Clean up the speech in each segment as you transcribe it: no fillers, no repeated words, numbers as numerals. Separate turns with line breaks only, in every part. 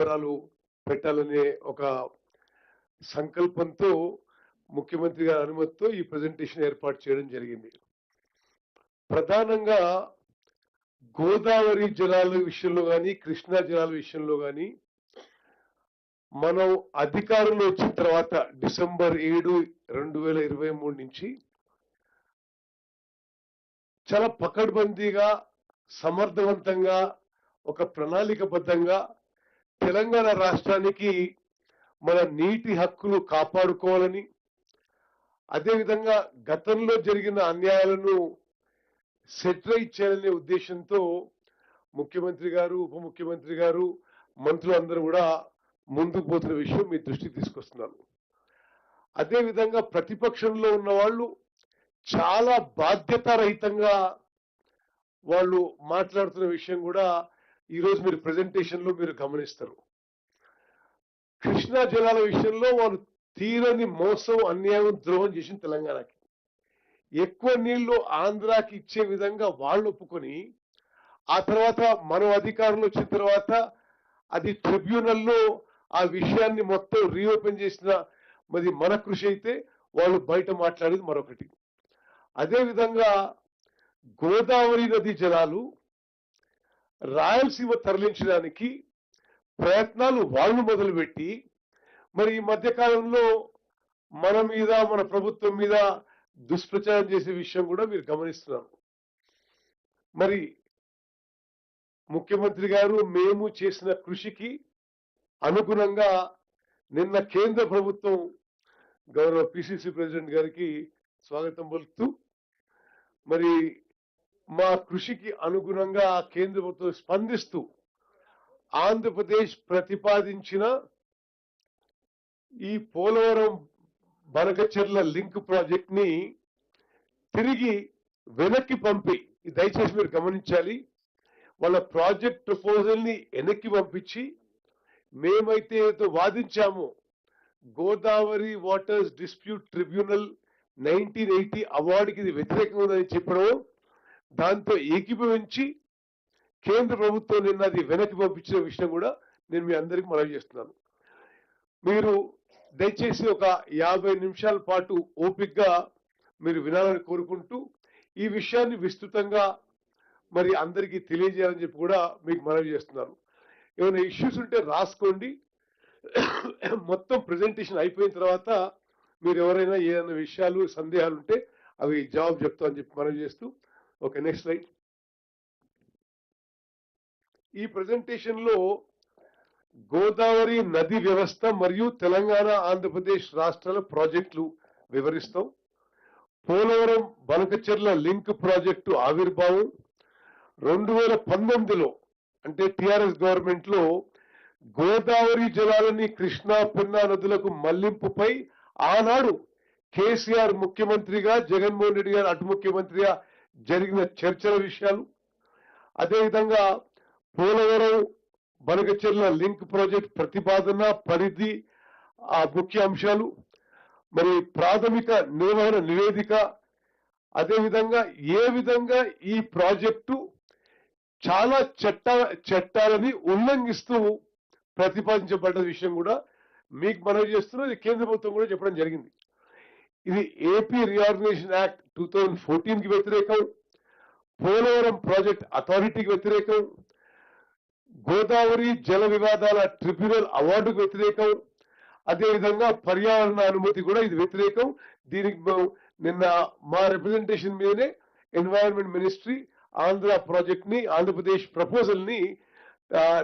వివరాలు పెట్టాలనే ఒక సంకల్పంతో ముఖ్యమంత్రి గారి అనుమతితో ఈ ప్రెజెంటేషన్ ఏర్పాటు చేయడం జరిగింది. ప్రధానంగా గోదావరి జలాల విషయంలో కానీ కృష్ణా జలాల విషయంలో కానీ మనం అధికారంలో వచ్చిన తర్వాత డిసెంబర్ 7, 2023 నుంచి చాలా పకడ్బందీగా సమర్థవంతంగా ఒక ప్రణాళికబద్ధంగా తెలంగాణ రాష్ట్రానికి మన నీటి హక్కులు కాపాడుకోవాలని, అదేవిధంగా గతంలో జరిగిన అన్యాయాలను సెటిలైట్ చేయాలనే ఉద్దేశంతో ముఖ్యమంత్రి గారు, ఉప ముఖ్యమంత్రి గారు, మంత్రులు అందరూ కూడా ముందుకు పోతున్న విషయం మీ దృష్టికి తీసుకొస్తున్నాను. అదేవిధంగా ప్రతిపక్షంలో ఉన్న వాళ్ళు చాలా బాధ్యతారహితంగా వాళ్ళు మాట్లాడుతున్న విషయం కూడా ఈరోజు మీరు ప్రెజెంటేషన్ లో మీరు గమనిస్తారు. కృష్ణా జలాల విషయంలో వాళ్ళు తీరని మోసం, అన్యాయం, ద్రోహం చేసిన తెలంగాణకి ఎక్కువ నీళ్లు ఆంధ్రాకి ఇచ్చే విధంగా వాళ్ళు ఒప్పుకొని, ఆ తర్వాత మనం అధికారంలో వచ్చిన తర్వాత అది ట్రిబ్యునల్లో ఆ విషయాన్ని మొత్తం రీఓపెన్ చేసిన మరి మన కృషి అయితే వాళ్ళు బయట మాట్లాడేది మరొకటి. అదేవిధంగా గోదావరి నది జలాలు రాయలసీమ తరలించడానికి ప్రయత్నాలు వాళ్ళు మొదలుపెట్టి మరి ఈ మధ్యకాలంలో మన మీద, మన ప్రభుత్వం మీద దుష్ప్రచారం చేసే విషయం కూడా మీరు గమనిస్తున్నారు. మరి ముఖ్యమంత్రి గారు మేము చేసిన కృషికి అనుగుణంగా నిన్న కేంద్ర ప్రభుత్వం గౌరవ పిసిసి ప్రెసిడెంట్ గారికి స్వాగతం పలుకుతూ మరి మా కృషికి అనుగుణంగా కేంద్ర ప్రభుత్వం స్పందిస్తూ ఆంధ్రప్రదేశ్ ప్రతిపాదించిన ఈ పోలవరం బనకచెర్ల లింక్ ప్రాజెక్ట్ ని తిరిగి వెనక్కి పంపి, దయచేసి మీరు గమనించాలి, వాళ్ళ ప్రాజెక్ట్ ప్రపోజల్ ని వెనక్కి పంపించి మేమైతే వాదించామో గోదావరి వాటర్స్ డిస్ప్యూట్ ట్రిబ్యునల్ 1980 అవార్డుకి ఇది వ్యతిరేకంగా ఉందని చెప్పడం, దాంతో ఏకీభవించి కేంద్ర ప్రభుత్వం నిన్న అది వెనక్కి పంపించిన విషయం కూడా నేను మీ అందరికీ మనవి చేస్తున్నాను. మీరు దయచేసి ఒక 50 నిమిషాల పాటు ఓపికగా మీరు వినాలని కోరుకుంటూ ఈ విషయాన్ని విస్తృతంగా మరి అందరికీ తెలియజేయాలని చెప్పి కూడా మీకు మనవి చేస్తున్నాను. ఏమైనా ఇష్యూస్ ఉంటే రాసుకోండి. మొత్తం ప్రెజెంటేషన్ అయిపోయిన తర్వాత మీరు ఎవరైనా ఏదైనా విషయాలు, సందేహాలు ఉంటే అవి జవాబు చెప్తామని చెప్పి మనవి చేస్తూ, ఓకే, నెక్స్ట్ స్లైడ్. ఈ ప్రెజెంటేషన్ లో గోదావరి నది వ్యవస్థ మరియు తెలంగాణ, ఆంధ్రప్రదేశ్ రాష్ట్రాల ప్రాజెక్టులు వివరిస్తాం. పోలవరం బనకచెర్ల లింక్ ప్రాజెక్టు ఆవిర్భావం 2019లో అంటే టిఆర్ఎస్ గవర్నమెంట్ లో గోదావరి జలాలని కృష్ణా, పెన్నా నదులకు మళ్లింపుపై ఆనాడు కేసీఆర్ ముఖ్యమంత్రిగా, జగన్మోహన్ రెడ్డి గారు అటు ముఖ్యమంత్రిగా జరిగిన చర్చల విషయాలు, అదేవిధంగా పోలవరం బనకచెర్ల లింక్ ప్రాజెక్ట్ ప్రతిపాదన, పరిధి, ఆ ముఖ్య అంశాలు, మరి ప్రాథమిక నిర్వహణ నివేదిక, అదేవిధంగా ఏ విధంగా ఈ ప్రాజెక్టు చాలా చట్టాలని ఉల్లంఘిస్తూ ప్రతిపాదించబడ్డ విషయం కూడా మీకు మనవి చేస్తున్నా. ఇది కేంద్ర ప్రభుత్వం కూడా చెప్పడం జరిగింది. ఇది ఏపీ రీఆర్గనైజేషన్ యాక్ట్ 2014 కి వ్యతిరేకం, పోలవరం ప్రాజెక్ట్ అథారిటీకి వ్యతిరేకం, గోదావరి జల వివాదాల ట్రిబ్యునల్ అవార్డుకు వ్యతిరేకం, అదేవిధంగా పర్యావరణ అనుమతి కూడా ఇది వ్యతిరేకం. దీనికి నిన్న మా రిప్రజెంటేషన్ మీదనే ఎన్వైరన్మెంట్ మినిస్ట్రీ ఆంధ్ర ప్రాజెక్ట్ ని, ఆంధ్రప్రదేశ్ ప్రపోజల్ ని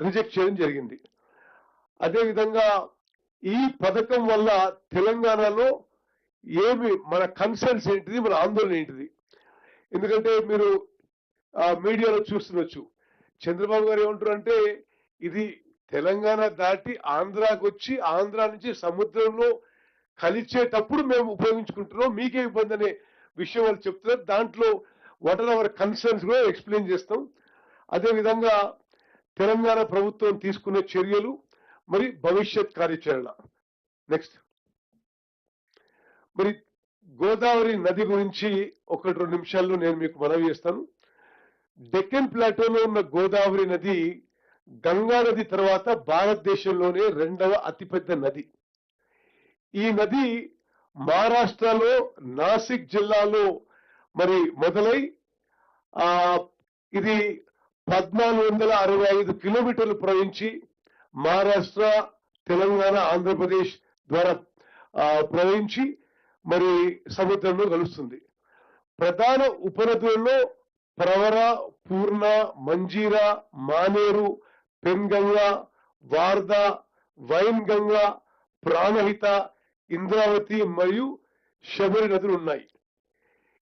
రిజెక్ట్ చేయడం జరిగింది. అదేవిధంగా ఈ పథకం వల్ల తెలంగాణలో ఏమి మన కన్సర్న్స్ ఏంటిది, మన ఆందోళన ఏంటిది? ఎందుకంటే మీరు మీడియాలో చూస్తుండొచ్చు, చంద్రబాబు గారు ఏమంటారు అంటే ఇది తెలంగాణ దాటి ఆంధ్రాకి వచ్చి ఆంధ్ర నుంచి సముద్రంలో కలిచేటప్పుడు మేము ఉపయోగించుకుంటున్నాం, మీకే ఇబ్బంది అనే విషయం వాళ్ళు చెప్తున్నారు. దాంట్లో వాట్ ఆర్ అవర్ కన్సర్న్స్ కూడా ఎక్స్ప్లెయిన్ చేస్తాం. అదేవిధంగా తెలంగాణ ప్రభుత్వం తీసుకునే చర్యలు మరి భవిష్యత్ కార్యాచరణ. నెక్స్ట్, మరి గోదావరి నది గురించి 1-2 నిమిషాల్లో నేను మీకు మనవి చేస్తాను. డెక్కన్ ప్లాటోలో ఉన్న గోదావరి నది గంగా నది తర్వాత భారతదేశంలోనే రెండవ అతిపెద్ద నది. ఈ నది మహారాష్ట్రలో నాసిక్ జిల్లాలో మరి మొదలై ఆ ఇది 1465 కిలోమీటర్లు ప్రవహించి మహారాష్ట్ర, తెలంగాణ, ఆంధ్రప్రదేశ్ ద్వారా ప్రవహించి మరి సముద్రంలో కలుస్తుంది. ప్రధాన ఉపనదులలో ప్రవర, పూర్ణ, మంజీరా, మానేరు, పెన్గంగా, వార్దా, వైన్ గంగా, ప్రాణహిత, ఇంద్రావతి మరియు శబరి నదులు ఉన్నాయి.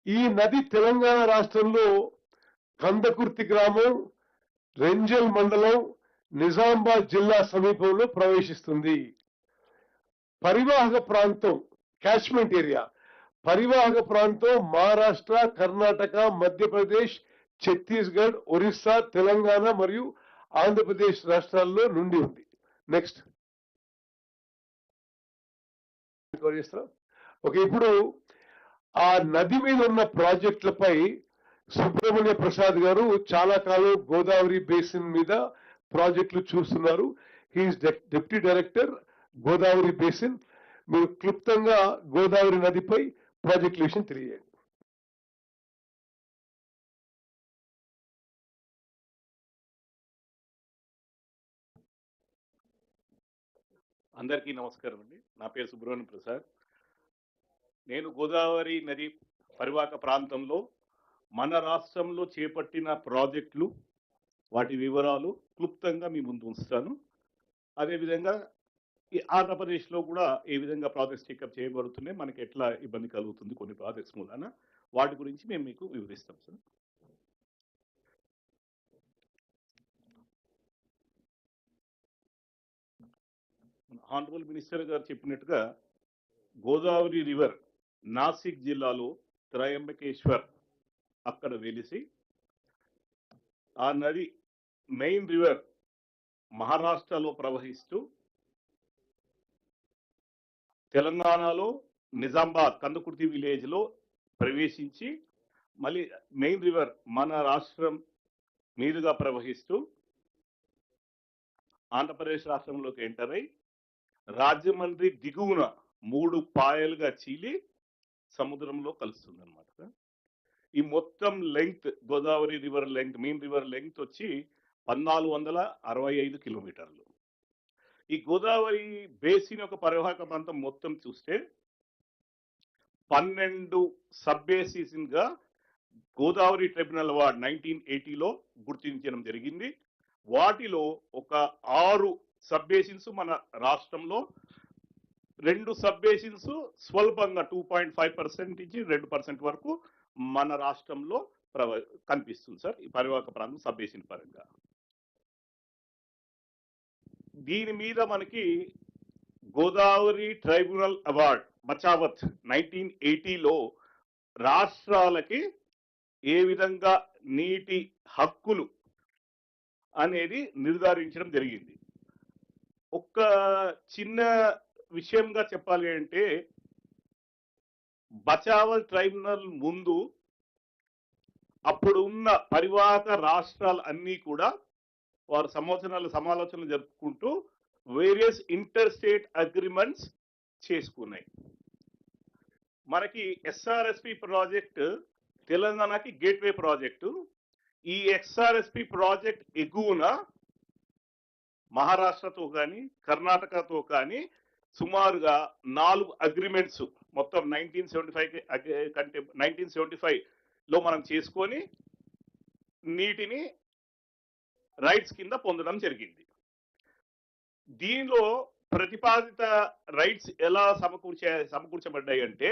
ఈ నది తెలంగాణ రాష్ట్రంలో కందకుర్తి గ్రామం, రెంజల్ మండలం, నిజామాబాద్ జిల్లా సమీపంలో ప్రవేశిస్తుంది. పరివాహక ప్రాంతం క్యాచ్మెంట్ ఏరియా, పరివాహక ప్రాంతం మహారాష్ట్ర, కర్ణాటక, మధ్యప్రదేశ్, ఛత్తీస్గఢ్, ఒరిస్సా, తెలంగాణ మరియు ఆంధ్రప్రదేశ్ రాష్ట్రాల్లో నుండి ఉంది. నెక్స్ట్ ఓకే, ఇప్పుడు ఆ నది మీద ఉన్న ప్రాజెక్టులపై సుబ్రహ్మణ్య ప్రసాద్ గారు చాలా కాలం గోదావరి బేసిన్ మీద ప్రాజెక్టులు చూస్తున్నారు. He's deputy director Godavari basin. మీరు క్లుప్తంగా గోదావరి నదిపై ప్రాజెక్టుల విషయం తెలియజేయండి.
అందరికీ నమస్కారం అండి. నా పేరు సుబ్రహ్మణ్య ప్రసాద్. నేను గోదావరి నది పరివాహక ప్రాంతంలో మన రాష్ట్రంలో చేపట్టిన ప్రాజెక్టులు, వాటి వివరాలు క్లుప్తంగా మీ ముందు ఉంచుతాను. అదేవిధంగా ఈ ఆంధ్రప్రదేశ్లో కూడా ఏ విధంగా ప్రాజెక్ట్స్ టేకప్ చేయబడుతున్నాయి, మనకి ఎట్లా ఇబ్బంది కలుగుతుంది కొన్ని ప్రాజెక్ట్స్ మూలన, వాటి గురించి మేము మీకు వివరిస్తాం సార్. ఆనరబుల్ మినిస్టర్ గారు చెప్పినట్టుగా గోదావరి రివర్ నాసిక్ జిల్లాలో త్రయంబకేశ్వర్ అక్కడ వెలిసి, ఆ నది మెయిన్ రివర్ మహారాష్ట్రలో ప్రవహిస్తూ తెలంగాణలో నిజామాబాద్ కందకుర్తి విలేజ్ లో ప్రవేశించి మళ్ళీ మెయిన్ రివర్ మన రాష్ట్రం మీదుగా ప్రవహిస్తూ ఆంధ్రప్రదేశ్ రాష్ట్రంలోకి ఎంటర్ అయి రాజమండ్రి దిగువన 3 పాయలుగా చీలి సముద్రంలో కలుస్తుంది అనమాట. ఈ మొత్తం length, Godavari river length, main river length వచ్చి 1465 కిలోమీటర్లు. ఈ గోదావరి బేసిన్ యొక్క పరివాహక ప్రాంతం మొత్తం చూస్తే 12 సబ్ బేసిన్ గా గోదావరి ట్రిబ్యునల్ అవార్డ్ 1980లో గుర్తించడం జరిగింది. వాటిలో ఒక 6 సబ్ బేసిన్స్ మన రాష్ట్రంలో, 2 సబ్ బేసిన్స్ స్వల్పంగా 2.5% నుంచి 2% వరకు మన రాష్ట్రంలో కనిపిస్తుంది సార్. ఈ పరివాహక ప్రాంతం సబ్ బేసిన్ పరంగా దీని మీద మనకి గోదావరి ట్రైబ్యునల్ అవార్డ్ బచావత్ 1980లో రాష్ట్రాలకి ఏ విధంగా నీటి హక్కులు అనేది నిర్ధారించడం జరిగింది. ఒక చిన్న విషయంగా చెప్పాలి అంటే, బచావత్ ట్రైబ్యునల్ ముందు అప్పుడు ఉన్న పరివాహక రాష్ట్రాలు అన్నీ కూడా వారు సమాలోచనలు జరుపుకుంటూ వేరియస్ ఇంటర్ స్టేట్ అగ్రిమెంట్స్ చేసుకున్నాయి. మనకి ఎస్ఆర్ఎస్పి ప్రాజెక్ట్ తెలంగాణకి గేట్వే ప్రాజెక్టు. ఈ ఎస్ఆర్ఎస్పి ప్రాజెక్ట్ ఎగువన మహారాష్ట్రతో కానీ కర్ణాటకతో కానీ సుమారుగా 4 అగ్రిమెంట్స్ మొత్తం 1975లో మనం చేసుకొని నీటిని రైట్స్ కింద పొందడం జరిగింది. దీనిలో ప్రతిపాదిత రైట్స్ ఎలా సమకూర్చబడ్డాయి అంటే,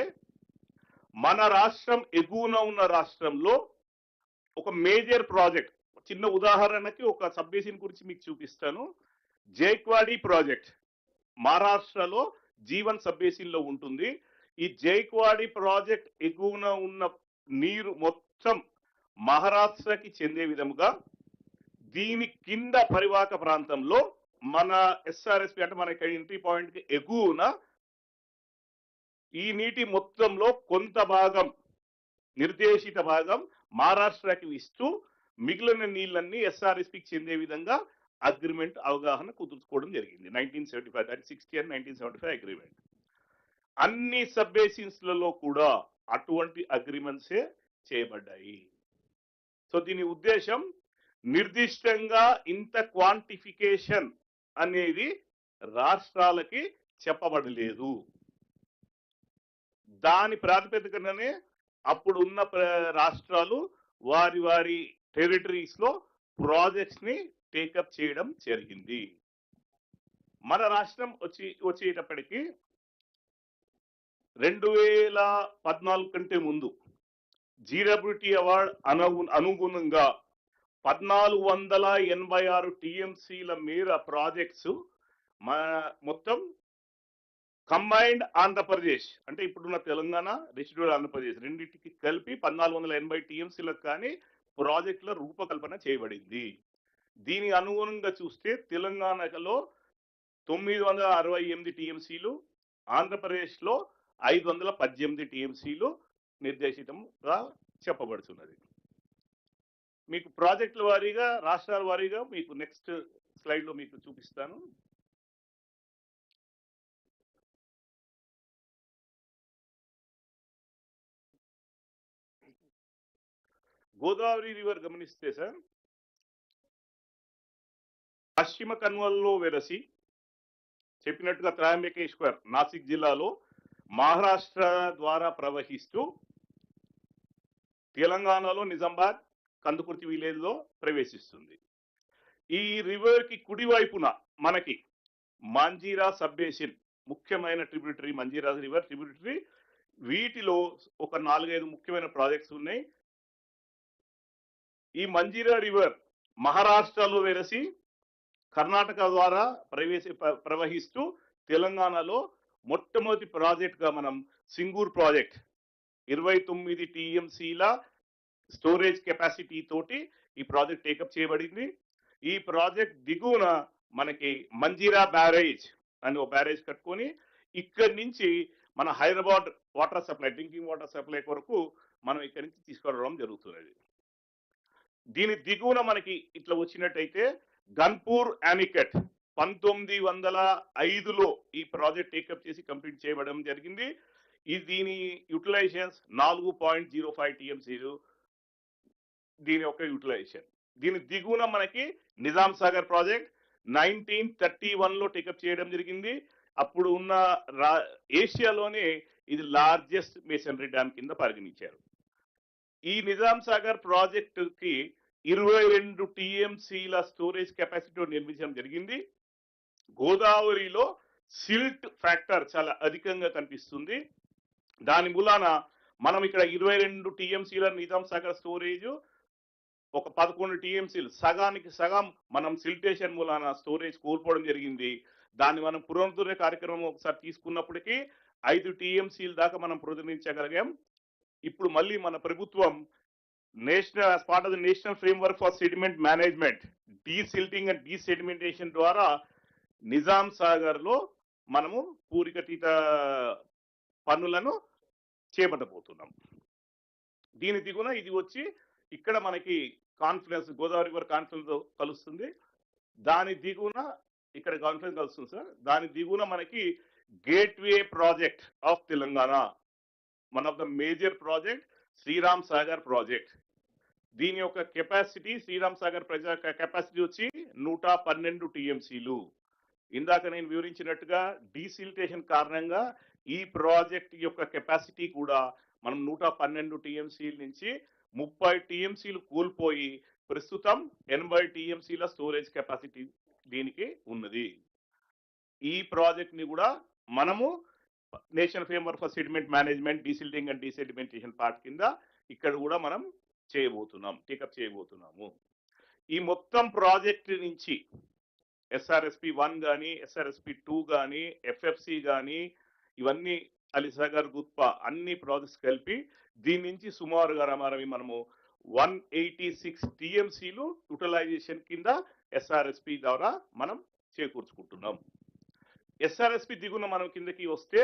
మన రాష్ట్రం ఎగువన ఉన్న రాష్ట్రంలో ఒక మేజర్ ప్రాజెక్ట్, చిన్న ఉదాహరణకి ఒక సబ్ బేసిన్ గురించి మీకు చూపిస్తాను. జైక్వాడి ప్రాజెక్ట్ మహారాష్ట్రలో జీవన్ సబ్ బేసిన్ లో ఉంటుంది. ఈ జైక్వాడి ప్రాజెక్ట్ ఎగువన ఉన్న నీరు మొత్తం మహారాష్ట్రకి చెందే విధముగా దీని కింద పరివాహక ప్రాంతంలో మన ఎస్ఆర్ఎస్పి అంటే మన ఎంట్రీ పాయింట్ కి ఎగువన ఈ నీటి మొత్తంలో కొంత భాగం, నిర్దేశిత భాగం మహారాష్ట్రకి ఇస్తూ మిగిలిన నీళ్ళన్నీ ఎస్ఆర్ఎస్పికి చెందే విధంగా అగ్రిమెంట్ అవగాహన కుదుర్చుకోవడం జరిగింది 1975, దట్ 60 అండ్ 1975 అగ్రిమెంట్. అన్ని సబ్ బేసిన్స్లలో కూడా అటువంటి అగ్రిమెంట్సే చేయబడ్డాయి. సో దీని ఉద్దేశం నిర్దిష్టంగా ఇంత క్వాంటిఫికేషన్ అనేది రాష్ట్రాలకి చెప్పబడలేదు. దాని ప్రాతిపదికననే అప్పుడు ఉన్న రాష్ట్రాలు వారి వారి టెరిటరీస్ లో ప్రాజెక్ట్స్ ని టేకప్ చేయడం జరిగింది. మన రాష్ట్రం వచ్చేటప్పటికి 2014 కంటే ముందు జీడబ్ల్యూటీ అవార్డ్ అనుగుణంగా 1486 టీఎంసీల మేర ప్రాజెక్ట్స్ మొత్తం కంబైన్డ్ ఆంధ్రప్రదేశ్ అంటే ఇప్పుడున్న తెలంగాణ, రెసిడ్యూల్ ఆంధ్రప్రదేశ్ రెండింటికి కలిపి 1480 టీఎంసీలకు కానీ ప్రాజెక్టుల రూపకల్పన చేయబడింది. దీని అనుగుణంగా చూస్తే తెలంగాణలో 968 టీఎంసీలు, ఆంధ్రప్రదేశ్లో 518 టీఎంసీలు నిర్దేశితంగా చెప్పబడుతున్నది. మీకు ప్రాజెక్టుల వారీగా, రాష్ట్రాల వారీగా మీకు నెక్స్ట్ స్లైడ్ లో మీకు చూపిస్తాను. గోదావరి రివర్ గమనిస్తే సార్, పశ్చిమ కన్వల్లో వెరసి చెప్పినట్టుగా త్రయంబకేశ్వర్ నాసిక్ జిల్లాలో మహారాష్ట్ర ద్వారా ప్రవహిస్తూ తెలంగాణలో నిజామాబాద్ కందుకుర్తి విలేజ్ లో ప్రవేశిస్తుంది. ఈ రివర్ కి కుడివైపున మనకి మంజీరా సబ్ బేసిన్ ముఖ్యమైన ట్రిబ్యూటరీ, మంజీరా రివర్ ట్రిబ్యూటరీ, వీటిలో ఒక 4-5 ముఖ్యమైన ప్రాజెక్ట్స్ ఉన్నాయి. ఈ మంజీరా రివర్ మహారాష్ట్రలో వెరసి కర్ణాటక ద్వారా ప్రవహిస్తూ తెలంగాణలో మొట్టమొదటి ప్రాజెక్ట్ గా మనం సింగూర్ ప్రాజెక్ట్ 29 టీఎంసీల స్టోరేజ్ కెపాసిటీ తోటి ఈ ప్రాజెక్ట్ టేకప్ చేయబడింది. ఈ ప్రాజెక్ట్ దిగువన మనకి మంజీరా బ్యారేజ్ అని ఒక బ్యారేజ్ కట్టుకొని ఇక్కడి నుంచి మన Hyderabad water supply, drinking water supply కొరకు మనం ఇక్కడి నుంచి తీసుకురావడం జరుగుతున్నది. దీని దిగువన మనకి ఇట్లా వచ్చినట్టయితే గన్పూర్ యానికట్ 1905లో ఈ ప్రాజెక్ట్ టేకప్ చేసి కంప్లీట్ చేయబడడం జరిగింది. దీని యూటిలైజేషన్స్ 4.05 టీఎంసీలు దీని యొక్క యూటిలైజేషన్. దీని దిగువన మనకి నిజాం సాగర్ ప్రాజెక్ట్ 1931లో టేకప్ చేయడం జరిగింది. అప్పుడు ఉన్న ఏషియాలోనే ఇది లార్జెస్ట్ మేసనరీ డ్యామ్ కింద పరిగణించారు. ఈ నిజాం సాగర్ ప్రాజెక్ట్ కి 22 టీఎంసీల స్టోరేజ్ కెపాసిటీ నిర్మించడం జరిగింది. గోదావరిలో సిల్ట్ ఫ్యాక్టర్ చాలా అధికంగా కనిపిస్తుంది. దాని మూలాన మనం ఇక్కడ 22 టీఎంసీల నిజాం సాగర్ స్టోరేజ్, ఒక 11 టీఎంసీలు, సగానికి సగం మనం సిల్టేషన్ మూలాన స్టోరేజ్ కోల్పోవడం జరిగింది. దాన్ని మనం పునరుద్ధరణ కార్యక్రమం ఒకసారి తీసుకున్నప్పటికీ 5 టీఎంసీల దాకా మనం పునరుద్ధరించగలిగాం. ఇప్పుడు మళ్ళీ మన ప్రభుత్వం national as part of the national framework for sediment management, desilting and desedimentation ద్వారా నిజాం సాగర్ లో మనము పూరికతీత పనులను చేపట్టబోతున్నాం. దీని దిగున ఇది వచ్చి ఇక్కడ మనకి కాన్ఫరెన్స్, గోదావరి రివర్ కాన్ఫరెన్స్ కలుస్తుంది. దాని దిగున ఇక్కడ కాన్ఫరెన్స్ కలుస్తుంది సార్. దాని దిగున మనకి gateway project of Telangana, one of the major project Sriram Sagar project. దీని యొక్క కెపాసిటీ, శ్రీరామ్ సాగర్ కెపాసిటీ వచ్చి 112 టీఎంసీలు. ఇందాక నేను వివరించినట్టుగా డీసిల్టేషన్ కారణంగా ఈ ప్రాజెక్ట్ యొక్క కెపాసిటీ కూడా మనం 112 టీఎంసీల నుంచి 30 టీఎంసీలు కోల్పోయి ప్రస్తుతం 80 టీఎంసీల స్టోరేజ్ కెపాసిటీ దీనికి ఉన్నది. ఈ ప్రాజెక్ట్ ని కూడా మనము national framework for sediment management, desilting and desedimentation part కింద ఇక్కడ కూడా మనం చేయబోతున్నాం, టేకప్ చేయబోతున్నాము. ఈ మొత్తం ప్రాజెక్ట్ నుంచి SRSP 1 కానీ, SRSP 2 కానీ, FFC కానీ, ఇవన్నీ అలీసాగర్, గుత్పా అన్ని ప్రాజెక్ట్స్ కలిపి దీని నుంచి సుమారుగా మనము 186 టీఎంసీలు యూటిలైజేషన్ కింద SRSP ద్వారా మనం చేకూర్చుకుంటున్నాం. SRSP దిగున మనం కిందకి వస్తే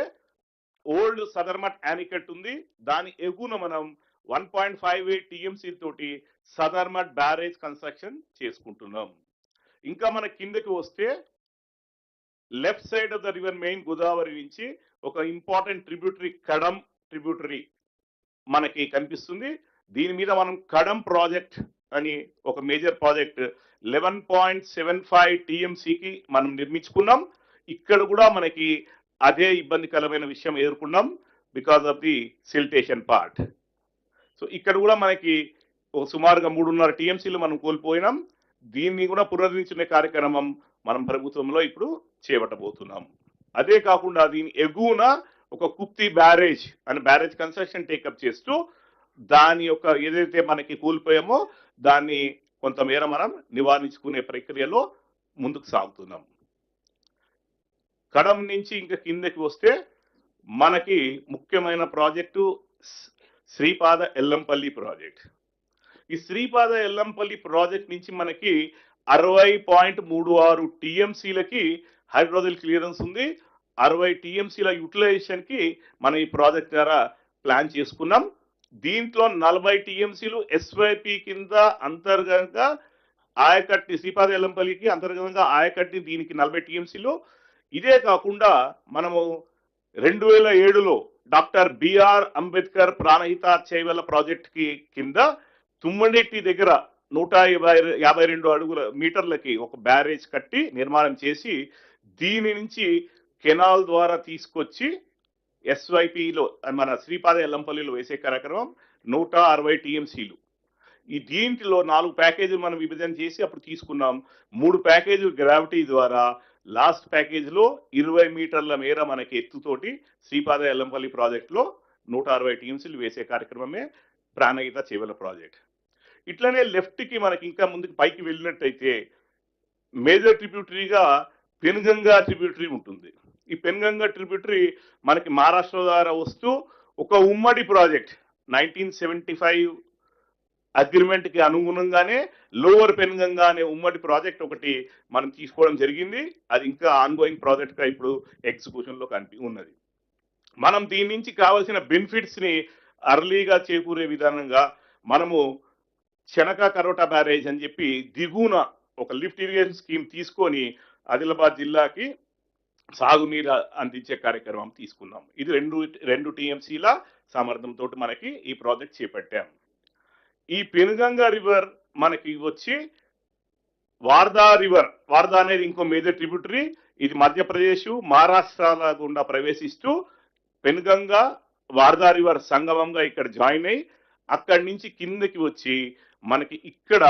ఓల్డ్ సదర్మట్ యానికట్ ఉంది. దాని ఎగున మనం 1.58 టీఎంసీ తోటి సదర్మట్ బ్యారేజ్ కన్స్ట్రక్షన్ చేసుకుంటున్నాం. ఇంకా మన కిందకి వస్తే left side of the river main Godavari నుంచి ఒక ఇంపార్టెంట్ ట్రిబ్యూటరీ కడం ట్రిబ్యూటరీ మనకి కనిపిస్తుంది. దీని మీద మనం కడం ప్రాజెక్ట్ అని ఒక మేజర్ ప్రాజెక్ట్ 11.75 టీఎంసీకి మనం నిర్మించుకున్నాం. ఇక్కడ కూడా మనకి అదే ఇబ్బందికరమైన విషయం ఎదుర్కొన్నాం because of the siltation part. So ఇక్కడ కూడా మనకి ఒక సుమారుగా 3.5 టీఎంసీలు మనం కోల్పోయినాం. దీన్ని కూడా పునరుద్ధరించుకునే కార్యక్రమం మనం ప్రభుత్వంలో ఇప్పుడు చేపట్టబోతున్నాం. అదే కాకుండా దీని ఎగువన ఒక కుప్తి బ్యారేజ్ అని బ్యారేజ్ కన్స్ట్రక్షన్ టేకప్ చేస్తూ దాని యొక్క ఏదైతే మనకి కోల్పోయామో దాన్ని కొంతమేర మనం నివారించుకునే ప్రక్రియలో ముందుకు సాగుతున్నాం. కడం నుంచి ఇంకా కిందకి వస్తే మనకి ముఖ్యమైన ప్రాజెక్టు శ్రీపాద ఎల్లంపల్లి ప్రాజెక్ట్. ఈ శ్రీపాద ఎల్లంపల్లి ప్రాజెక్ట్ నుంచి మనకి 60.36 టీఎంసీలకి హైడ్రోజల్ క్లియరెన్స్ ఉంది. 60 టీఎంసీల యూటిలైజేషన్ కి మనం ఈ ప్రాజెక్ట్ ద్వారా ప్లాన్ చేసుకున్నాం. దీంట్లో 40 టీఎంసీలు ఎస్వైపి కింద అంతర్గతంగా ఆయకట్టి శ్రీపాద ఎల్లంపల్లికి అంతర్గతంగా ఆయకట్టి దీనికి 40 టీఎంసీలు. ఇదే కాకుండా మనము 2007లో doctor BR Ambedkar Pranahita Chevella project కి కింద తుమ్మడెట్టి దగ్గర 152 మీటర్లకి ఒక బ్యారేజ్ కట్టి నిర్మాణం చేసి దీని నుంచి కెనాల్ ద్వారా తీసుకొచ్చి ఎస్వైపిలో మన శ్రీపాద ఎల్లంపల్లిలో వేసే కార్యక్రమం 160 టీఎంసీలు. ఈ దీంట్లో 4 ప్యాకేజీలు మనం విభజన చేసి అప్పుడు తీసుకున్నాం. 3 ప్యాకేజీలు గ్రావిటీ ద్వారా లాస్ట్ ప్యాకేజీలో 20 మీటర్ల మేర మనకి ఎత్తుతోటి శ్రీపాద ఎల్లంపల్లి ప్రాజెక్టులో 160 టీఎంసీలు వేసే కార్యక్రమమే ప్రాణహిత చేవెళ్ల ప్రాజెక్ట్. ఇట్లనే లెఫ్ట్ కి మనకి ఇంకా ముందుకు పైకి వెళ్ళినట్టయితే మేజర్ ట్రిబ్యూటరీగా పెన్గంగా ట్రిబ్యూటరీ ఉంటుంది. ఈ పెన్గంగా ట్రిబ్యూటరీ మనకి మహారాష్ట్ర ద్వారా వస్తూ ఒక ఉమ్మడి ప్రాజెక్ట్ 1975 అగ్రిమెంట్ కి అనుగుణంగానే లోవర్ పెన్గంగా అనే ఉమ్మడి ప్రాజెక్ట్ ఒకటి మనం తీసుకోవడం జరిగింది. అది ఇంకా ఆన్గోయింగ్ ప్రాజెక్ట్ గా ఇప్పుడు ఎగ్జిక్యూషన్ లో ఉన్నది. మనం దీని నుంచి కావాల్సిన బెనిఫిట్స్ ని అర్లీగా చేకూరే విధానంగా మనము చెనక కరోటా బ్యారేజ్ అని చెప్పి దిగువన ఒక లిఫ్ట్ ఇరిగేషన్ స్కీమ్ తీసుకొని ఆదిలాబాద్ జిల్లాకి సాగునీరు అందించే కార్యక్రమం తీసుకున్నాం. ఇది రెండు టీఎంసీల సామర్థ్యంతో మనకి ఈ ప్రాజెక్ట్ చేపట్టాం. ఈ పెనుగంగా రివర్ మనకి వచ్చి వార్దా రివర్, వార్దా అనేది ఇంకో మేజర్ ట్రిబ్యూటరీ. ఇది మధ్యప్రదేశ్ మహారాష్ట్రాల గుండా ప్రవేశిస్తూ పెనుగంగా వార్దా రివర్ సంగమంగా ఇక్కడ జాయిన్ అయ్యి అక్కడి నుంచి కిందకి వచ్చి మనకి ఇక్కడ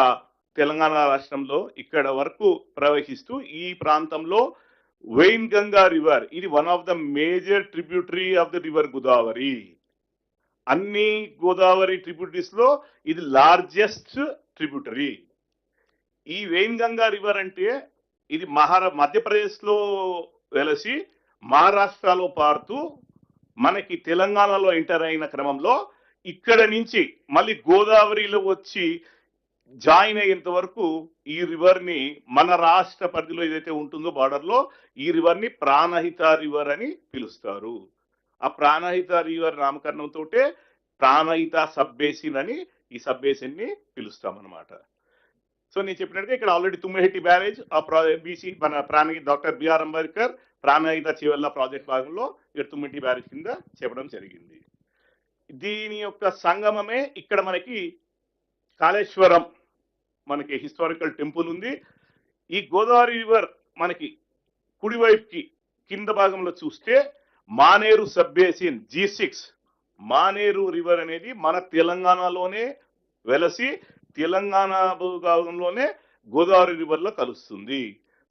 తెలంగాణ రాష్ట్రంలో ఇక్కడ వరకు ప్రవేశిస్తూ ఈ ప్రాంతంలో వెయిన్ గంగా రివర్, ఇది one of the major tributary of the river Godavari. అన్ని గోదావరి ట్రిబ్యూటరీస్ లో ఇది లార్జెస్ట్ ట్రిబ్యూటరీ. ఈ వెయిన్ గంగా రివర్ అంటే ఇది మధ్యప్రదేశ్ లో వెలసి మహారాష్ట్రలో పారుతూ మనకి తెలంగాణలో ఎంటర్ అయిన క్రమంలో ఇక్కడ నుంచి మళ్ళీ గోదావరిలో వచ్చి జాయిన్ అయ్యేంత వరకు ఈ రివర్ ని మన రాష్ట్ర పరిధిలో ఏదైతే ఉంటుందో బార్డర్ లో ఈ రివర్ ని ప్రాణహిత రివర్ అని పిలుస్తారు. ఆ ప్రాణహిత రివర్ నామకరణంతో ప్రాణహిత సబ్ బేసిన్ అని ఈ సబ్ బేసిన్ ని పిలుస్తాం అనమాట. సో నేను చెప్పినట్టుగా ఇక్కడ ఆల్రెడీ తుమ్మిడిహెట్టి బ్యారేజ్ ఆ బీసీ మన Pranahita doctor BR Ambedkar Pranahita Chevella project భాగంలో ఇక్కడ తుమ్మిడి బ్యారేజ్ కింద చెప్పడం జరిగింది. దీని యొక్క సంగమమే ఇక్కడ మనకి కాళేశ్వరం మనకి హిస్టారికల్ టెంపుల్ ఉంది. ఈ గోదావరి రివర్ మనకి కుడివైపుకి కింద భాగంలో చూస్తే Maneru sub basin G6 Maneru river అనేది మన తెలంగాణలోనే వెలసి తెలంగాణ భాగంలోనే గోదావరి రివర్ లో కలుస్తుంది.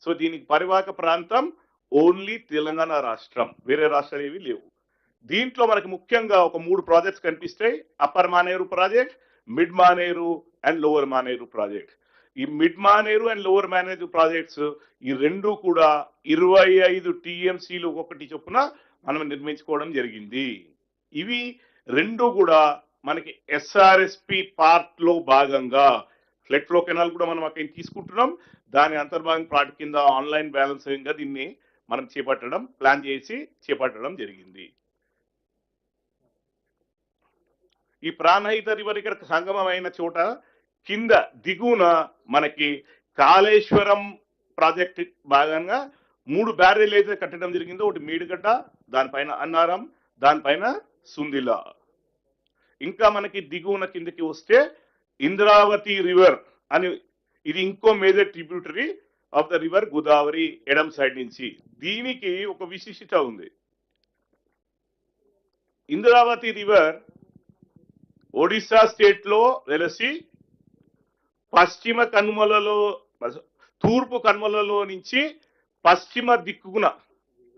సో దీనికి పరివాహక ప్రాంతం ఓన్లీ తెలంగాణ రాష్ట్రం, వేరే రాష్ట్రాలు ఏవి లేవు. దీంట్లో మనకి ముఖ్యంగా ఒక 3 ప్రాజెక్ట్స్ కనిపిస్తాయి. Upper Maneru project, mid Maneru and lower Maneru project. ఈ mid Maneru and lower Maneru projects ఈ రెండు కూడా 25 టీఎంసీలు ఒక్కొక్కటి చొప్పున మనం నిర్మించుకోవడం జరిగింది. ఇవి రెండు కూడా మనకి ఎస్ఆర్ఎస్పి పార్ట్ లో భాగంగా ఫ్లడ్ ఫ్లో కెనాల్ కూడా మనం అక్కడ తీసుకుంటున్నాం. దాని అంతర్భాగం పార్ట్ కింద ఆన్లైన్ బ్యాలెన్సింగ్ గా దీన్ని మనం చేపట్టడం ప్లాన్ చేసి చేపట్టడం జరిగింది. ఈ ప్రాణహిత రివర్ ఇక్కడ సంగమమైన చోట కింద దిగువన మనకి కాళేశ్వరం ప్రాజెక్ట్ భాగంగా 3 బ్యారేజ్ అయితే కట్టడం జరిగిందో, ఒకటి మేడిగడ్డ, దానిపైన అన్నారం, దానిపైన సుందిల. ఇంకా మనకి దిగువన కిందకి వస్తే ఇంద్రావతి రివర్ అని, ఇది ఇంకో major tributary of the river Godavari ఎడం సైడ్ నుంచి. దీనికి ఒక విశిష్టత ఉంది. ఇంద్రావతి రివర్ ఒడిశా స్టేట్ లో వెలసి పశ్చిమ కనుమలలో, తూర్పు కనుమలలో నుంచి పశ్చిమ దిక్కున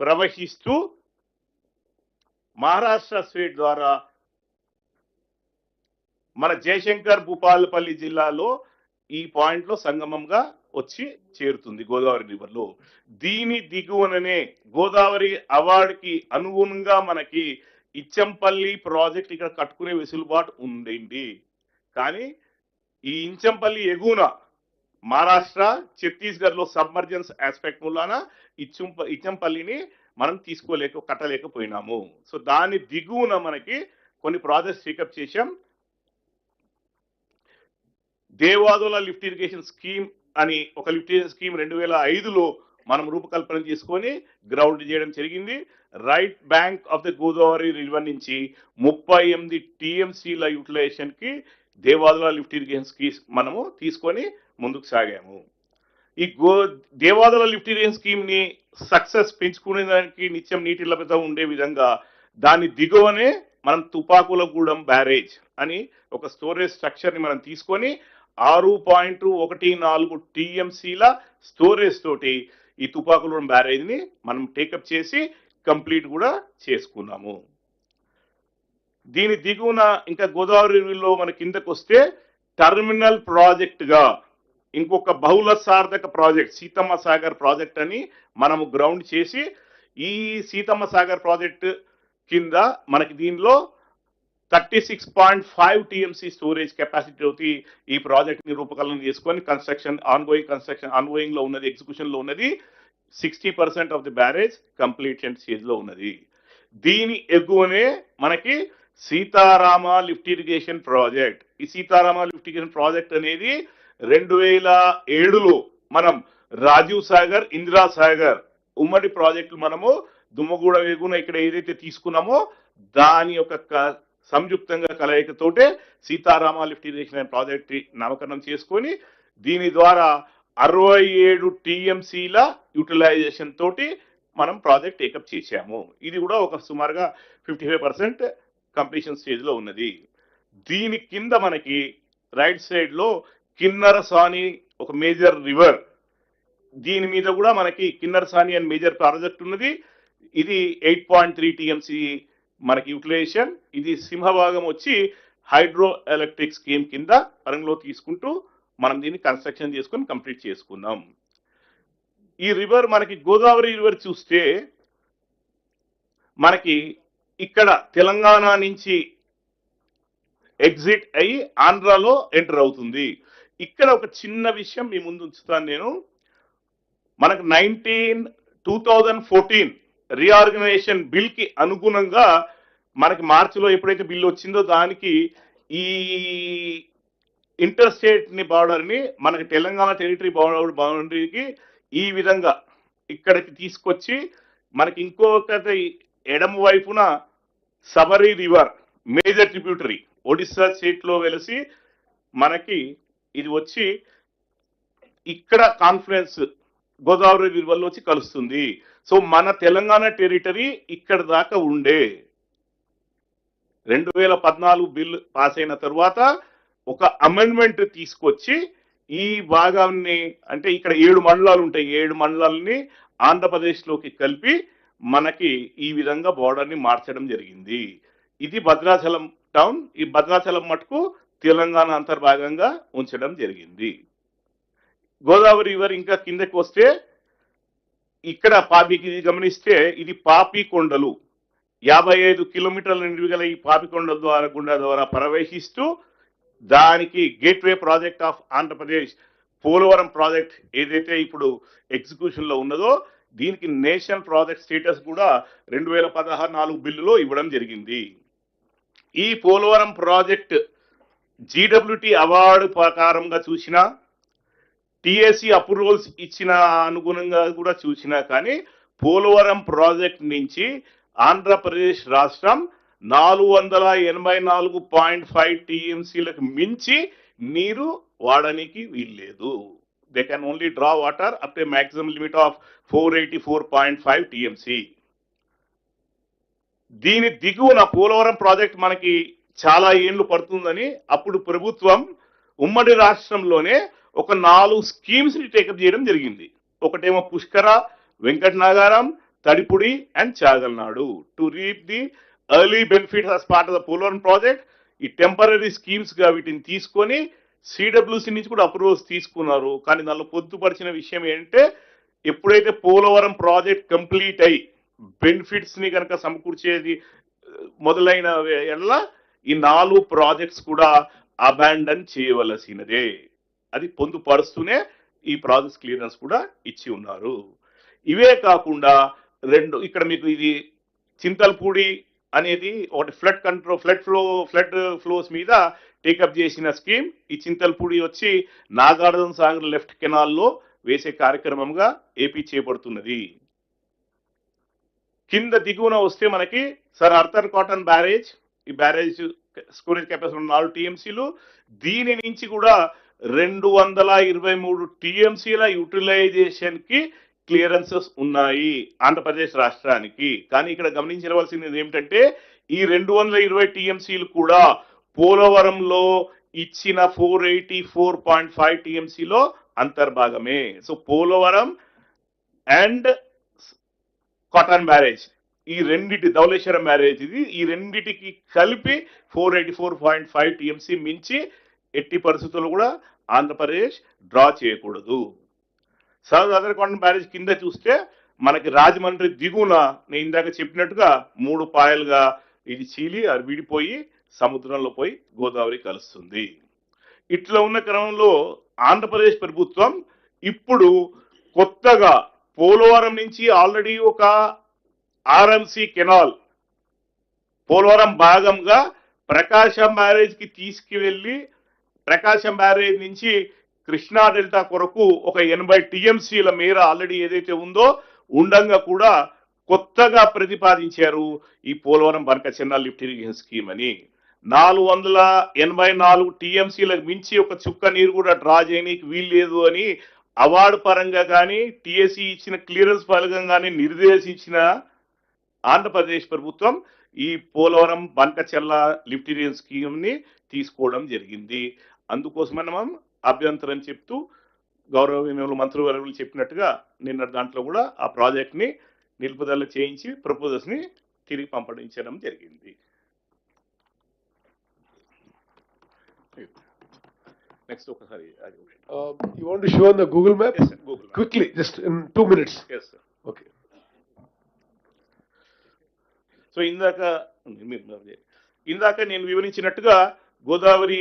ప్రవహిస్తూ మహారాష్ట్ర స్టేట్ ద్వారా మన జయశంకర్ భూపాలపల్లి జిల్లాలో ఈ పాయింట్ లో సంగమంగా వచ్చి చేరుతుంది గోదావరి రివర్ లో. దీని దిగువననే గోదావరి అవార్డుకి అనుగుణంగా మనకి ఇచ్చంపల్లి ప్రాజెక్ట్ ఇక్కడ కట్టుకునే వెసులుబాటు ఉందండి. కానీ ఈ ఇంచంపల్లి ఎగువన మహారాష్ట్ర ఛత్తీస్గఢ్ లో సబ్మర్జెన్స్ ఆస్పెక్ట్ మూలాన ఇచ్చంపల్లిని మనం కట్టలేకపోయినాము. సో దాని దిగువన మనకి కొన్ని ప్రాజెక్ట్స్ టేకప్ చేశాం. దేవాదుల లిఫ్ట్ ఇరిగేషన్ స్కీమ్ అని ఒక లిఫ్ట్ ఇరిగేషన్ స్కీమ్ 2005లో మనం రూపకల్పన చేసుకొని గ్రౌండ్ చేయడం జరిగింది. Right bank of the Godavari river నుంచి 38 టీఎంసీల యూటిలైజేషన్ కి దేవాదుల లిఫ్ట్ ఇరిగేషన్ స్కీమ్ మనము తీసుకొని ముందుకు సాగాము. ఈ దేవాదుల లిఫ్ట్ ఇరిగేషన్ స్కీమ్ ని సక్సెస్ పెంచుకునే దానికి నిత్యం నీటి లభ్యత ఉండే విధంగా దాని దిగువనే మనం తుపాకులగూడెం బ్యారేజ్ అని ఒక స్టోరేజ్ స్ట్రక్చర్ ని మనం తీసుకొని 6.14 టీఎంసీల స్టోరేజ్ తోటి ఈ తుపాకులగూడెం బ్యారేజ్ ని మనం టేకప్ చేసి కంప్లీట్ కూడా చేసుకున్నాము. దీని దిగువన ఇంకా గోదావరిలో మన కిందకు వస్తే టర్మినల్ ప్రాజెక్ట్ గా ఇంకొక బహుళ సార్థక ప్రాజెక్ట్ సీతమ్మ సాగర్ ప్రాజెక్ట్ అని మనము గ్రౌండ్ చేసి, ఈ సీతమ్మ సాగర్ ప్రాజెక్ట్ కింద మనకి దీనిలో 36.5 టీఎంసీ స్టోరేజ్ కెపాసిటీ తోటి ఈ ప్రాజెక్ట్ ని రూపకల్పన చేసుకొని కన్స్ట్రక్షన్ ఆన్గోయింగ్ లో ఉన్నది, ఎగ్జిక్యూషన్ లో ఉన్నది. 60% of the barrage completion stage లో ఉన్నది. దీని ఎగువనే మనకి సీతారామ లిఫ్ట్ ఇరిగేషన్ ప్రాజెక్ట్. ఈ సీతారామ లిఫ్ట్ ఇరిగేషన్ ప్రాజెక్ట్ అనేది 2007లో మనం రాజీవ్ సాగర్, ఇందిరా సాగర్ ఉమ్మడి ప్రాజెక్టులు మనము దుమ్మగూడ ఎగువన ఇక్కడ ఏదైతే తీసుకున్నామో దాని యొక్క సంయుక్తంగా కలయికతోటే సీతారామ లిఫ్ట్ ఇరిగేషన్ ప్రాజెక్ట్ నామకరణం చేసుకొని దీని ద్వారా 67 టీఎంసీల యూటిలైజేషన్ తోటి మనం ప్రాజెక్ట్ టేకప్ చేశాము. ఇది కూడా ఒక సుమారుగా 55% కంప్లీషన్ స్టేజ్ లో ఉన్నది. దీని కింద మనకి రైట్ సైడ్ లో కిన్నరసాని ఒక మేజర్ రివర్, దీని మీద కూడా మనకి కిన్నరసాని అని మేజర్ ప్రాజెక్ట్ ఉన్నది. ఇది 8.3 టీఎంసీ మనకి యూటిలైజేషన్. ఇది సింహభాగం వచ్చి హైడ్రో ఎలక్ట్రిక్ స్కీమ్ కింద పరంలో తీసుకుంటూ మనం దీన్ని కన్స్ట్రక్షన్ చేసుకొని కంప్లీట్ చేసుకున్నాం. ఈ రివర్ మనకి గోదావరి రివర్ చూస్తే మనకి ఇక్కడ తెలంగాణ నుంచి ఎగ్జిట్ అయ్యి ఆంధ్రాలో ఎంటర్ అవుతుంది. ఇక్కడ ఒక చిన్న విషయం మీ ముందు ఉంచుతాను నేను. మనకు 2014 రీఆర్గనైజేషన్ బిల్ కి అనుగుణంగా మనకి మార్చిలో ఎప్పుడైతే బిల్లు వచ్చిందో దానికి ఈ ఇంటర్ స్టేట్ ని బార్డర్ ని మనకి తెలంగాణ టెరిటరీ బౌండరీకి ఈ విధంగా ఇక్కడికి తీసుకొచ్చి మనకి ఇంకొక ఎడమ వైపున Sabari river major tributary Odisha state లో వెలిసి మనకి ఇది వచ్చి ఇక్కడ కాన్ఫరెన్స్ గోదావరి రివర్ లో వచ్చి కలుస్తుంది. సో మన తెలంగాణ టెరిటరీ ఇక్కడ దాకా ఉండే 2014 బిల్ పాస్ అయిన తర్వాత ఒక అమెండ్మెంట్ తీసుకొచ్చి ఈ భాగాన్ని, అంటే ఇక్కడ 7 మండలాలు ఉంటాయి, 7 మండలాలని ఆంధ్రప్రదేశ్ లోకి కలిపి మనకి ఈ విధంగా బోర్డర్ ని మార్చడం జరిగింది. ఇది భద్రాచలం టౌన్. ఈ భద్రాచలం మటుకు తెలంగాణ అంతర్భాగంగా ఉంచడం జరిగింది. గోదావరి రివర్ ఇంకా కిందకి వస్తే ఇక్కడ పాపికి గమనిస్తే ఇది పాపి కొండలు 55 కిలోమీటర్ల నిడివి గల ఈ పాపికొండల ద్వారా ప్రవహిస్తూ దానికి gateway project of Andhra Pradesh Polavaram project ఏదైతే ఇప్పుడు ఎగ్జిక్యూషన్ లో ఉన్నదో దీనికి నేషనల్ ప్రాజెక్ట్ స్టేటస్ కూడా 2016 బిల్లులో ఇవ్వడం జరిగింది. ఈ పోలవరం ప్రాజెక్ట్ జీడబ్ల్యూటీ అవార్డు ప్రకారంగా చూసినా టిఎస్సి అప్రూవల్స్ ఇచ్చిన అనుగుణంగా కూడా చూసినా కానీ పోలవరం ప్రాజెక్ట్ నుంచి ఆంధ్రప్రదేశ్ రాష్ట్రం 484.5 టీఎంసీలకు మించి నీరు వాడడానికి వీల్లేదు. They can only draw water up to maximum limit of 484.5 TMC. దీని దిగువన పోలవరం ప్రాజెక్ట్ మనకి చాలా ఏళ్లు పడుతుందని అప్పుడు ప్రభుత్వం ఉమ్మడి రాష్ట్రంలోనే ఒక 4 స్కీమ్స్ ని టేకప్ చేయడం జరిగింది. ఒకటేమో Pushkara, Venkatanagaram, Thadipudi and Chagalnadu to reap the early benefits as part of the Polavaram project. ఈ టెంపరీ స్కీమ్స్ గా వీటిని తీసుకొని సిడబ్ల్యూసి నుంచి కూడా అప్రూవల్స్ తీసుకున్నారు. కానీ దానిలో పొందుపరిచిన విషయం ఏంటంటే ఎప్పుడైతే పోలవరం ప్రాజెక్ట్ కంప్లీట్ అయ్యి బెనిఫిట్స్ ని కనుక సమకూర్చేది మొదలైన ఎడల ఈ 4 ప్రాజెక్ట్స్ కూడా అబాండన్ చేయవలసినదే. అది పొందుపరుస్తూనే ఈ ప్రాజెక్ట్స్ క్లియరెన్స్ కూడా ఇచ్చి ఉన్నారు. ఇవే కాకుండా ఇక్కడ మీకు ఇది చింతల్పూడి అనేది ఒకటి ఫ్లడ్ ఫ్లోస్ మీద టేకప్ చేసిన స్కీమ్. ఈ చింతల్పూడి వచ్చి నాగార్జున సాగర్ లెఫ్ట్ కెనాల్లో వేసే కార్యక్రమంగా ఏపీ చేపడుతున్నది. కింద దిగువన వస్తే మనకి సర్ ఆర్థర్ కాటన్ బ్యారేజ్, ఈ బ్యారేజ్ స్టోరేజ్ కెపాసిటీ 4 టీఎంసీలు. దీని నుంచి కూడా 223 టీఎంసీల యూటిలైజేషన్ కి క్లియరెన్సెస్ ఉన్నాయి ఆంధ్రప్రదేశ్ రాష్ట్రానికి. కానీ ఇక్కడ గమనించవలసింది ఏమిటంటే ఈ 220 టీఎంసీలు కూడా పోలవరంలో ఇచ్చిన 484.5 టీఎంసీలో అంతర్భాగమే. So Polavaram and Cotton barrage, ఈ రెండిటి ధవళేశ్వరం బ్యారేజ్ ఇది, ఈ రెండిటికి కలిపి 484.5 టీఎంసీ మించి ఎట్టి పరిస్థితుల్లో కూడా ఆంధ్రప్రదేశ్ డ్రా చేయకూడదు. సౌత్ అదర్ కాటన్ బ్యారేజ్ కింద చూస్తే మనకి రాజమండ్రి దిగువన నేను ఇందాక చెప్పినట్టుగా 3 పాయలుగా ఇది చీలి అది విడిపోయి సముద్రంలో పోయి గోదావరి కలుస్తుంది. ఇట్లా ఉన్న క్రమంలో ఆంధ్రప్రదేశ్ ప్రభుత్వం ఇప్పుడు కొత్తగా పోలవరం నుంచి ఆల్రెడీ ఒక ఆర్ఎంసి కెనాల్ పోలవరం భాగంగా ప్రకాశం బ్యారేజ్ కి తీసుకువెళ్ళి ప్రకాశం బ్యారేజ్ నుంచి కృష్ణా డెల్టా కొరకు ఒక 80 టీఎంసీల మేర ఆల్రెడీ ఏదైతే ఉందో ఉండంగా కూడా కొత్తగా ప్రతిపాదించారు ఈ Polavaram Banakacherla lift irrigation scheme అని. 484 టీఎంసీలకు మించి ఒక చుక్క నీరు కూడా డ్రా చేయడానికి వీల్లేదు అని అవార్డు పరంగా కానీ టిఎస్సి ఇచ్చిన క్లియరెన్స్ పరంగానే నిర్దేశించిన ఆంధ్రప్రదేశ్ ప్రభుత్వం ఈ Polavaram Banakacherla lift irrigation scheme ని తీసుకోవడం జరిగింది. అందుకోసమే మనం అభ్యంతరం చెప్తూ గౌరవనీయులు మంత్రివర్యులు చెప్పినట్టుగా నిన్న దాంట్లో కూడా ఆ ప్రాజెక్ట్ ని నిలుపుదల చేయించి ప్రపోజల్స్ ని తిరిగి పంపించడం జరిగింది. నెక్స్ట్ ఒకసారి
You want to show on the Google map?
Yes, sir. Google map.
Quickly, just in 2 minutes.
Yes, sir.
Okay.
So ఇందాక నేను వివరించినట్టుగా గోదావరి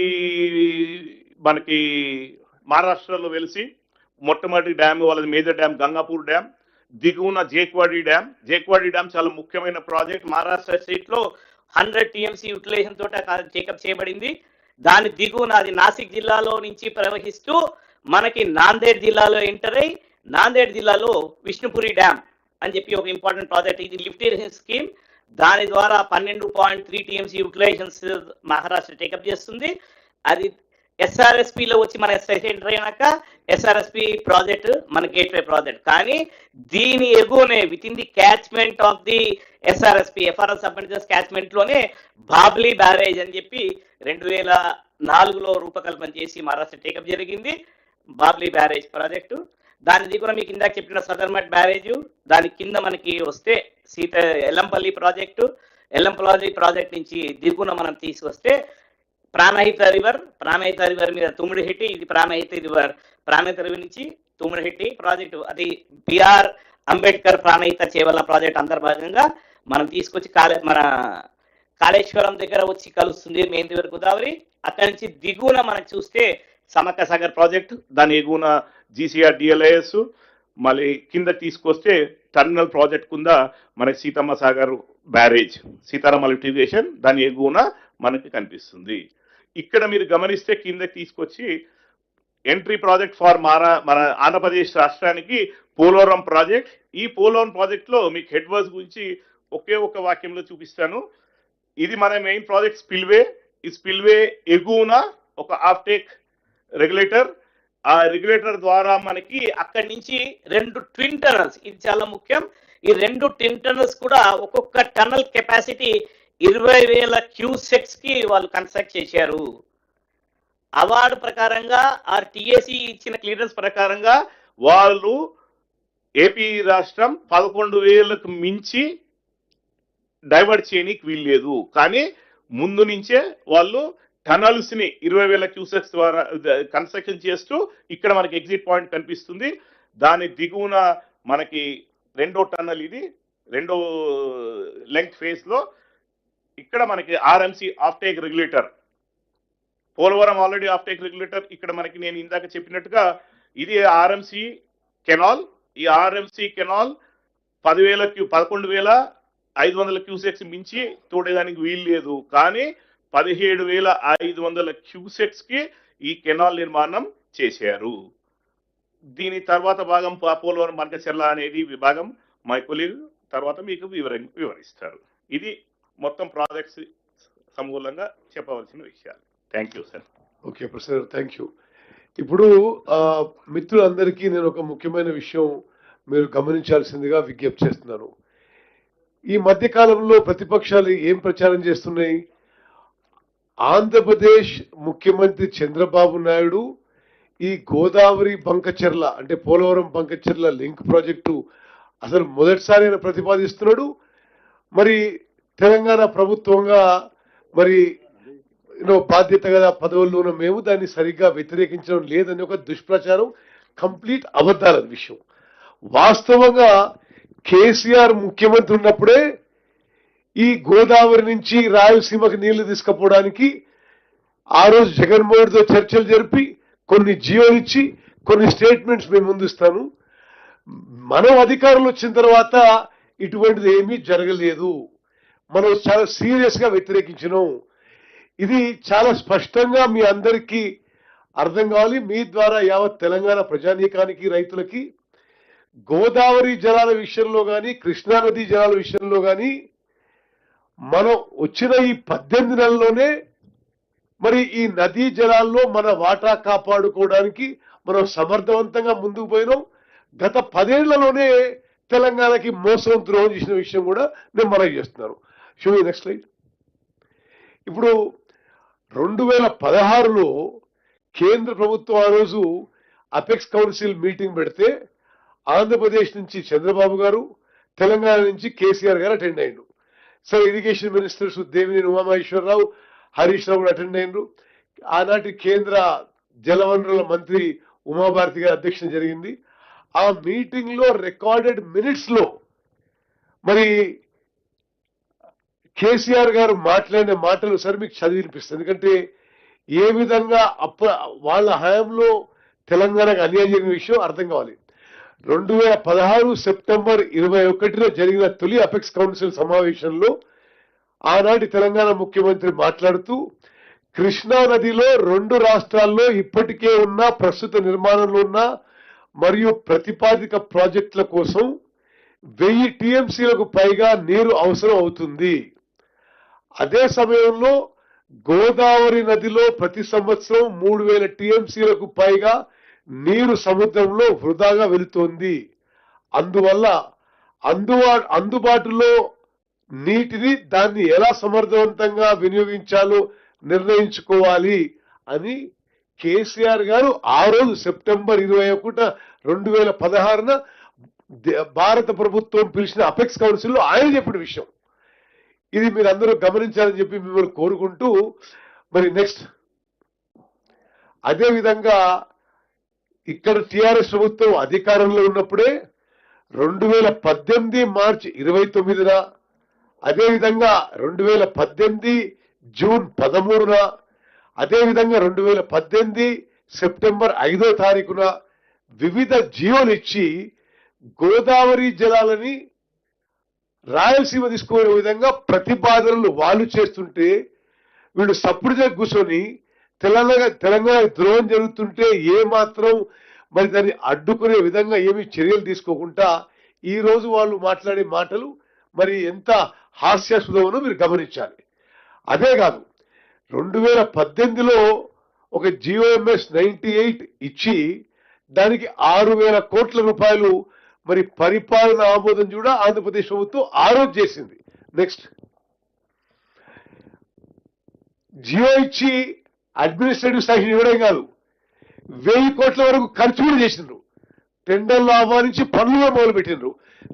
మనకి మహారాష్ట్రలో వెలిసి మొట్టమొదటి డ్యామ్ వాళ్ళది మేజర్ డ్యామ్ గంగాపూర్ డ్యామ్, దిగువన జేక్వాడి డ్యామ్ చాలా ముఖ్యమైన ప్రాజెక్ట్.
మహారాష్ట్ర స్టేట్ లో 100 టీఎంసీ యూటిలైజేషన్ తోట టేకప్ చేయబడింది. దాని దిగువన అది నాసిక్ జిల్లాలో నుంచి ప్రవహిస్తూ మనకి నాందేడ్ జిల్లాలో ఎంటర్ అయ్యి నాందేడ్ జిల్లాలో విష్ణుపురి డ్యామ్ అని చెప్పి ఒక ఇంపార్టెంట్ ప్రాజెక్ట్. ఇది లిఫ్ట్ ఇరిగేషన్ స్కీమ్. దాని ద్వారా 12.3 టీఎంసీ యూటిలైజేషన్స్ మహారాష్ట్ర టేకప్ చేస్తుంది. అది ఎస్ఆర్ఎస్పిలో వచ్చి మన ఎంటర్ అయినాక ఎస్ఆర్ఎస్పి ప్రాజెక్ట్ మన గేట్వే ప్రాజెక్ట్. కానీ దీని ఎగువనే with in the catchment of the SRSP FRL submergence catchment లోనే బాబ్లీ బ్యారేజ్ అని చెప్పి 2004లో రూపకల్పన చేసి మహారాష్ట్ర టేకప్ జరిగింది బాబ్లీ బ్యారేజ్ ప్రాజెక్టు. దాని దిగున మీకు ఇందాక చెప్పిన సదర్మట్ బ్యారేజ్, దాని కింద మనకి వస్తే ఎల్లంపల్లి ప్రాజెక్ట్ నుంచి దిగున మనం తీసుకొస్తే ప్రాణహిత రివర్ మీద తుమ్మిడిహెట్టి, ఇది ప్రాణహిత రివర్ నుంచి తుమ్మిడిహెట్టి ప్రాజెక్టు. అది బిఆర్ అంబేద్కర్ ప్రాణహిత చేవల్ల ప్రాజెక్ట్ అంతర్భాగంగా మనం తీసుకొచ్చి మన కాళేశ్వరం దగ్గర వచ్చి కలుస్తుంది మెయిన్ రివర్ గోదావరి. అక్కడి నుంచి దిగువన మనం చూస్తే సమక్క సాగర్ ప్రాజెక్టు, దాని ఎగువన జీసీఆర్ డిఎల్ఐఎస్, మళ్ళీ కింద తీసుకొస్తే టర్మినల్ ప్రాజెక్ట్ కింద మనకి Sitamma Sagar barrage, Sitarama lift irrigation దాని ఎగువన మనకి కనిపిస్తుంది. ఇక్కడ మీరు గమనిస్తే కింద తీసుకొచ్చి
ఎంట్రీ ప్రాజెక్ట్ ఫర్ మన ఆంధ్రప్రదేశ్ రాష్ట్రానికి పోలవరం ప్రాజెక్ట్. ఈ పోలవరం ప్రాజెక్ట్ లో మీకు హెడ్ వర్క్స్ గురించి ఒకే ఒక వాక్యంలో చూపిస్తాను. ఇది మన మెయిన్ ప్రాజెక్ట్ స్పిల్వే. ఈ స్పిల్వే ఎగువన ఒక ఆఫ్టేక్ రెగ్యులేటర్. ఆ రెగ్యులేటర్ ద్వారా మనకి
అక్కడి నుంచి 2 ట్విన్ టనల్స్, ఇది చాలా ముఖ్యం. ఈ 2 ట్విన్ టనల్స్ కూడా ఒక్కొక్క టనల్ కెపాసిటీ 20,000 క్యూసెక్స్ కి వాళ్ళు కన్స్ట్రక్ట్ చేశారు. అవార్డు ప్రకారంగా ఆ టిఎసి ఇచ్చిన క్లియరెన్స్ ప్రకారంగా
వాళ్ళు ఏపీ రాష్ట్రం 11,000కు మించి డైవర్ట్ చేయడానికి వీల్లేదు. కానీ ముందు నుంచే వాళ్ళు టనల్స్ ని 20,000 క్యూసెక్స్ ద్వారా కన్స్ట్రక్షన్ చేస్తూ ఇక్కడ మనకి ఎగ్జిట్ పాయింట్ కనిపిస్తుంది. దాని దిగువన మనకి రెండో టనల్, ఇది రెండో లెంగ్త్ ఫేజ్ లో ఇక్కడ మనకి RMC offtake regulator. Polavaram already offtake regulator. ఇక్కడ మనకి నేను ఇందాక చెప్పినట్టుగా ఇది ఆర్ఎంసి కెనాల్. ఈ ఆర్ఎంసి కెనాల్ 11,500 క్యూసెక్స్ మించి తోడేదానికి వీలు లేదు. కానీ 17,500 క్యూసెక్స్ కి ఈ కెనాల్ నిర్మాణం చేశారు. దీని తర్వాత భాగం పోలవరం బంకచెర్ల అనేది విభాగం మై కొలీగ్ తర్వాత మీకు వివరిస్తారు. ఇది మొత్తం ప్రాజెక్ట్స్ సమూలంగా చెప్పవలసిన విషయాలు. Thank you sir.
Okay professor, thank you. ఇప్పుడు మిత్రులందరికీ నేను ఒక ముఖ్యమైన విషయం మీరు గమనించాల్సిందిగా విజ్ఞప్తి చేస్తున్నాను. ఈ మధ్య కాలంలో ప్రతిపక్షాలు ఏం ప్రచారం చేస్తున్నాయి? ఆంధ్రప్రదేశ్ ముఖ్యమంత్రి చంద్రబాబు నాయుడు ఈ గోదావరి బంకచెర్ల అంటే పోలవరం బంకచెర్ల లింక్ ప్రాజెక్టు అసలు మొదటిసారి ఆయన ప్రతిపాదిస్తున్నాడు. మరి తెలంగాణ ప్రభుత్వంగా మరి బాధ్యత కదా పదవుల్లో ఉన్న మేము దాన్ని సరిగ్గా వ్యతిరేకించడం లేదని ఒక దుష్ప్రచారం, కంప్లీట్ అబద్ధాల విషయం. వాస్తవంగా కేసీఆర్ ముఖ్యమంత్రి ఉన్నప్పుడే ఈ గోదావరి నుంచి రాయలసీమకి నీళ్లు తీసుకుపోవడానికి ఆ రోజు జగన్మోహన్తో చర్చలు జరిపి కొన్ని జియోలు ఇచ్చి కొన్ని స్టేట్మెంట్స్ మేము ముందుస్తాను. మనం అధికారులు వచ్చిన తర్వాత ఇటువంటిది ఏమీ జరగలేదు. మనం చాలా సీరియస్ గా వ్యతిరేకించినాం. ఇది చాలా స్పష్టంగా మీ అందరికీ అర్థం కావాలి. మీ ద్వారా యావత్ తెలంగాణ ప్రజానీకానికి, రైతులకి గోదావరి జలాల విషయంలో కానీ కృష్ణానది జలాల విషయంలో కానీ మనం వచ్చిన ఈ 18 నెలల్లోనే మరి ఈ నదీ జలాల్లో మన వాటా కాపాడుకోవడానికి మనం సమర్థవంతంగా ముందుకు పోయినాం. గత 10 ఏళ్లలోనే తెలంగాణకి మోసం ద్రోహం చేసిన విషయం కూడా నేను మనవి చేస్తున్నాను. Show next slide. ఇప్పుడు 2016లో కేంద్ర ప్రభుత్వం ఆ రోజు అపెక్స్ కౌన్సిల్ మీటింగ్ పెడితే ఆంధ్రప్రదేశ్ నుంచి చంద్రబాబు గారు, తెలంగాణ నుంచి కేసీఆర్ గారు అటెండ్ అయ్యారు. Sir irrigation ministers Devineni Umamaheswararao, Harish Rao కూడా అటెండ్ అయ్యారు. ఆనాటి కేంద్ర జలవనరుల మంత్రి ఉమాభారతి గారి అధ్యక్షత జరిగింది. ఆ మీటింగ్ లో రికార్డెడ్ మినిట్స్ లో మరి కేసీఆర్ గారు మాట్లాడిన మాటలు సార్ మీకు చదివి వినిపిస్తుంది. ఎందుకంటే ఏ విధంగా వాళ్ళ హయాంలో తెలంగాణకు అన్యాయం జరిగిన విషయం అర్థం కావాలి. 2016 సెప్టెంబర్ 21 జరిగిన తొలి అపెక్స్ కౌన్సిల్ సమావేశంలో ఆనాటి తెలంగాణ ముఖ్యమంత్రి మాట్లాడుతూ కృష్ణా నదిలో 2 రాష్ట్రాల్లో ఇప్పటికే ఉన్న ప్రస్తుత నిర్మాణంలో ఉన్న మరియు ప్రతిపాదిత ప్రాజెక్టుల కోసం 1000 టీఎంసీలకు పైగా నీరు అవసరం అవుతుంది. అదే సమయంలో గోదావరి నదిలో ప్రతి సంవత్సరం 3000 టీఎంసీలకు పైగా నీరు సముద్రంలో వృధాగా వెళుతోంది. అందువల్ల అందుబాటులో నీటిని దాన్ని ఎలా సమర్థవంతంగా వినియోగించాలో నిర్ణయించుకోవాలి అని కేసీఆర్ గారు ఆ రోజు సెప్టెంబర్ 21, 2016 భారత ప్రభుత్వం పిలిచిన అపెక్స్ కౌన్సిల్లో ఆయన చెప్పిన విషయం. ఇది మీరు అందరూ గమనించాలని చెప్పి మిమ్మల్ని కోరుకుంటూ మరి నెక్స్ట్ అదే విధంగా ఇక్కడ టిఆర్ఎస్ ప్రభుత్వం అధికారంలో ఉన్నప్పుడే 2018 మార్చి 29న, అదేవిధంగా 2018 జూన్ 13న, అదేవిధంగా 2018 సెప్టెంబర్ 5వ తారీఖున వివిధ జియోలు ఇచ్చి గోదావరి జలాలని రాయలసీమ తీసుకునే విధంగా ప్రతిపాదనలు వాళ్ళు చేస్తుంటే వీళ్ళు సప్పుడు కూర్చొని తెలంగాణ ద్రోహం జరుగుతుంటే ఏ మాత్రం మరి దాన్ని అడ్డుకునే విధంగా ఏమీ చర్యలు తీసుకోకుండా ఈ రోజు వాళ్ళు మాట్లాడే మాటలు మరి ఎంత హాస్యాస్పదమో మీరు గమనించాలి. అదే కాదు 2018లో ఒక GOMS 98 ఇచ్చి దానికి 6,000 కోట్ల రూపాయలు మరి పరిపాలన ఆమోదం కూడా ఆంధ్రప్రదేశ్ ప్రభుత్వం ఆ రోజు చేసింది. నెక్స్ట్ జియో ఇచ్చి అడ్మినిస్ట్రేటివ్ శాంక్షన్ ఇవ్వడం కాదు, 1000 కోట్ల వరకు ఖర్చు కూడా చేసిండ్రు. టెండర్లు ఆహ్వానించి పనులు మొదలు పెట్టిండ్రు.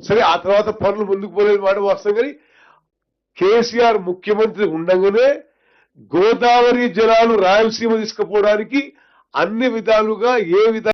సరే ఆ తర్వాత పనులు ముందుకు పోలేదు మాట వాస్తవం. కానీ కేసీఆర్ ముఖ్యమంత్రి ఉండగానే గోదావరి జలాలు రాయలసీమ తీసుకుపోవడానికి అన్ని విధాలుగా ఏ విధంగా